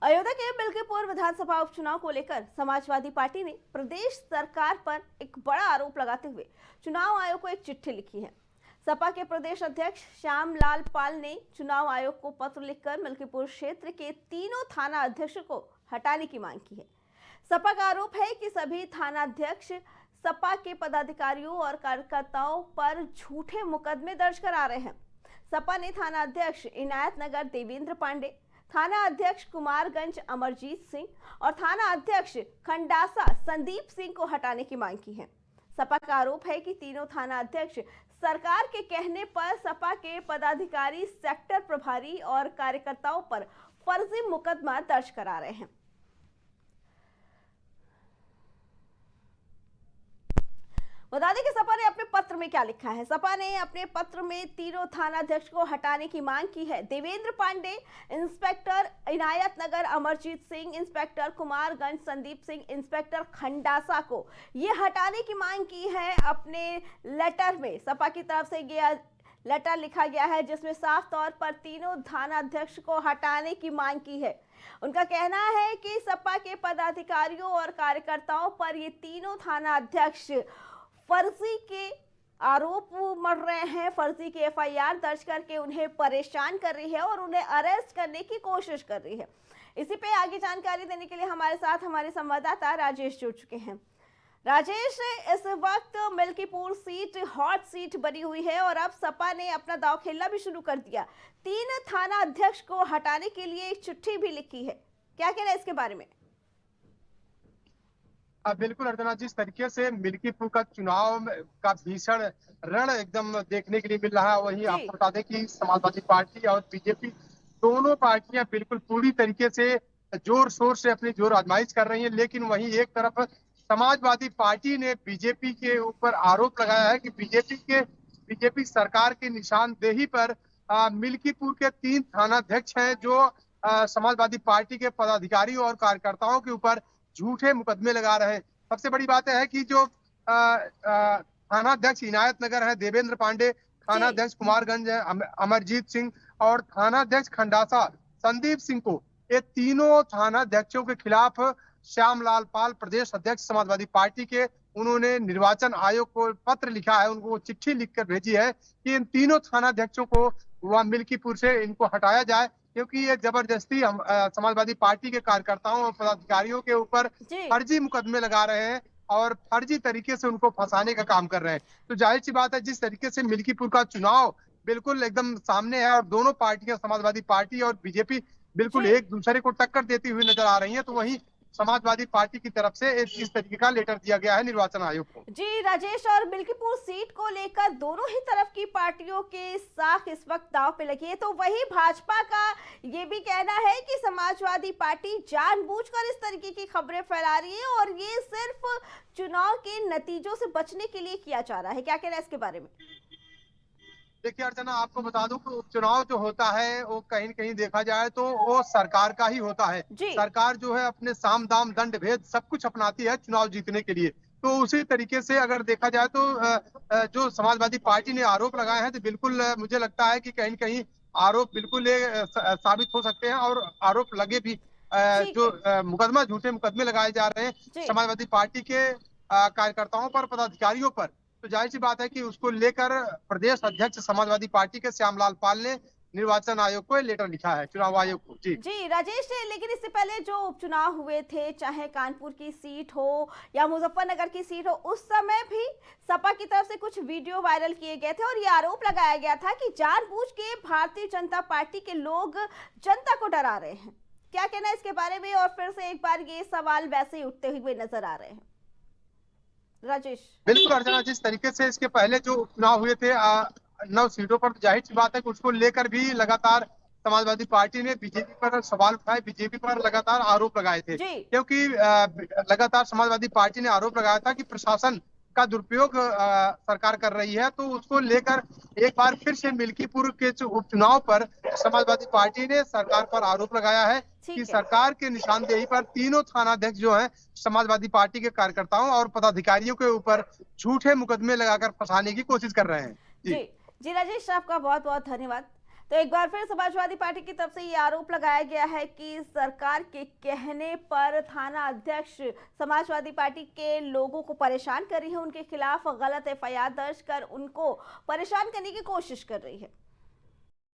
अयोध्या के मिल्कीपुर विधानसभा उपचुनाव को लेकर समाजवादी पार्टी ने प्रदेश सरकार पर एक बड़ा आरोप लगाते हुए चुनाव आयोग को एक चिट्ठी लिखी है। सपा के प्रदेश अध्यक्ष श्यामलाल पाल ने चुनाव आयोग को पत्र लिखकर मिल्कीपुर क्षेत्र के तीनों थाना अध्यक्ष को हटाने की मांग की है। सपा का आरोप है कि सभी थाना अध्यक्ष सपा के पदाधिकारियों और कार्यकर्ताओं पर झूठे मुकदमे दर्ज करा रहे हैं। सपा ने थाना अध्यक्ष इनायत नगर देवेंद्र पांडे, थाना अध्यक्ष कुमारगंज अमरजीत सिंह और थाना अध्यक्ष खंडासा संदीप सिंह को हटाने की मांग की है। सपा का आरोप है कि तीनों थाना अध्यक्ष सरकार के कहने पर सपा के पदाधिकारी, सेक्टर प्रभारी और कार्यकर्ताओं पर फर्जी मुकदमा दर्ज करा रहे हैं। बता दें कि सपा ने अपने पत्र में क्या लिखा है। सपा ने अपने पत्र में तीनों थाना अध्यक्ष को हटाने की मांग की है। देवेंद्र पांडे, इंस्पेक्टर इनायत नगर अमरजीत सिंह, इंस्पेक्टर कुमारगंज संदीप सिंह, इंस्पेक्टर खंडासा को ये हटाने की मांग की है। अपने लेटर में सपा की तरफ से ये लेटर लिखा गया है जिसमें साफ तौर पर तीनों थाना अध्यक्ष को हटाने की मांग की है। उनका कहना है कि सपा के पदाधिकारियों और कार्यकर्ताओं पर ये तीनों थाना अध्यक्ष फर्जी के आरोप मढ़ रहे हैं, फर्जी की एफआईआर दर्ज करके उन्हें परेशान कर रही है और उन्हें अरेस्ट करने की कोशिश कर रही है। इसी पे आगे जानकारी देने के लिए हमारे साथ हमारे संवाददाता राजेश जुड़ चुके हैं। राजेश, इस वक्त मिल्कीपुर सीट हॉट सीट बनी हुई है और अब सपा ने अपना दांव खेलना भी शुरू कर दिया। 3 थाना अध्यक्ष को हटाने के लिए एक चिट्ठी भी लिखी है, क्या कहना है इसके बारे में? बिल्कुल अर्चना, जिस तरीके से मिल्कीपुर का चुनाव का भीषण रण एकदम देखने के लिए मिल रहा है, वहीं आपको बता दें कि समाजवादी पार्टी और बीजेपी दोनों पार्टियां बिल्कुल पूरी तरीके से जोर शोर से अपनी जोर आजमाइश कर रही हैं। लेकिन वहीं एक तरफ समाजवादी पार्टी ने बीजेपी के ऊपर आरोप लगाया है कि बीजेपी सरकार की निशानदेही पर मिल्कीपुर के 3 थानाध्यक्ष हैं जो समाजवादी पार्टी के पदाधिकारियों और कार्यकर्ताओं के ऊपर झूठे मुकदमे लगा रहे हैं। सबसे बड़ी बात है कि जो थाना अध्यक्ष इनायत नगर है देवेंद्र पांडे, थाना अध्यक्ष कुमारगंज अमरजीत सिंह और थाना अध्यक्ष खंडासा संदीप सिंह को, ये तीनों थाना अध्यक्षों के खिलाफ श्यामलाल पाल, प्रदेश अध्यक्ष समाजवादी पार्टी के, उन्होंने निर्वाचन आयोग को पत्र लिखा है, उनको चिट्ठी लिखकर भेजी है कि इन तीनों थाना अध्यक्षों को वह मिल्कीपुर से इनको हटाया जाए, क्योंकि ये जबरदस्ती समाजवादी पार्टी के कार्यकर्ताओं और पदाधिकारियों के ऊपर फर्जी मुकदमे लगा रहे हैं और फर्जी तरीके से उनको फंसाने का काम कर रहे हैं। तो जाहिर सी बात है, जिस तरीके से मिल्कीपुर का चुनाव बिल्कुल एकदम सामने है और दोनों पार्टियां, समाजवादी पार्टी और बीजेपी, बिल्कुल एक दूसरे को टक्कर देती हुई नजर आ रही है, तो वहीं समाजवादी पार्टी की तरफ से इस तरीके का लेटर दिया गया है निर्वाचन आयोग को। जी राजेश, और मिल्कीपुर सीट को लेकर दोनों ही तरफ की पार्टियों के साख इस वक्त दांव पे लगी है, तो वही भाजपा का ये भी कहना है कि समाजवादी पार्टी जानबूझकर इस तरीके की खबरें फैला रही है और ये सिर्फ चुनाव के नतीजों से बचने के लिए किया जा रहा है। क्या कहना है इसके बारे में? देखिए अर्चना, आपको बता दूं कि उपचुनाव जो होता है वो कहीं न कहीं देखा जाए तो वो सरकार का ही होता है। सरकार जो है अपने साम दाम दंड भेद सब कुछ अपनाती है चुनाव जीतने के लिए। तो उसी तरीके से अगर देखा जाए तो जो समाजवादी पार्टी ने आरोप लगाए हैं, तो बिल्कुल मुझे लगता है कि कहीं न कहीं आरोप बिल्कुल साबित हो सकते हैं और आरोप लगे भी। जो झूठे मुकदमे लगाए जा रहे हैं समाजवादी पार्टी के कार्यकर्ताओं पर, पदाधिकारियों पर, तो जाहिर सी बात है कि उसको लेकर प्रदेश अध्यक्ष समाजवादी पार्टी के श्यामलाल पाल ने निर्वाचन आयोग को लेटर लिखा है, चुनाव आयोग को। जी राजेश, लेकिन इससे पहले जो उपचुनाव हुए थे, चाहे कानपुर की सीट हो या मुजफ्फरनगर की सीट हो, उस समय भी सपा की तरफ से कुछ वीडियो वायरल किए गए थे और ये आरोप लगाया गया था कि जानबूझ के भारतीय जनता पार्टी के लोग जनता को डरा रहे हैं। क्या कहना है इसके बारे में? और फिर से एक बार ये सवाल वैसे ही उठते हुए नजर आ रहे हैं राजेश। बिल्कुल अर्चना, जिस तरीके से इसके पहले जो उपचुनाव हुए थे 9 सीटों पर, जाहिर सी बात है कि उसको लेकर भी लगातार समाजवादी पार्टी ने बीजेपी पर सवाल उठाए, बीजेपी पर लगातार आरोप लगाए थे, क्योंकि लगातार समाजवादी पार्टी ने आरोप लगाया था कि प्रशासन का दुरुपयोग सरकार कर रही है। तो उसको लेकर एक बार फिर से मिल्कीपुर के उपचुनाव पर समाजवादी पार्टी ने सरकार पर आरोप लगाया है कि सरकार के निशानदेही पर तीनों थानाध्यक्ष जो हैं समाजवादी पार्टी के कार्यकर्ताओं और पदाधिकारियों के ऊपर झूठे मुकदमे लगाकर फंसाने की कोशिश कर रहे हैं। जी राजेश, आपका बहुत बहुत धन्यवाद। तो एक बार फिर समाजवादी पार्टी की तरफ से ये आरोप लगाया गया है कि सरकार के कहने पर थाना अध्यक्ष समाजवादी पार्टी के लोगों को परेशान कर रही है, उनके खिलाफ गलत एफआईआर दर्ज कर उनको परेशान करने की कोशिश कर रही है।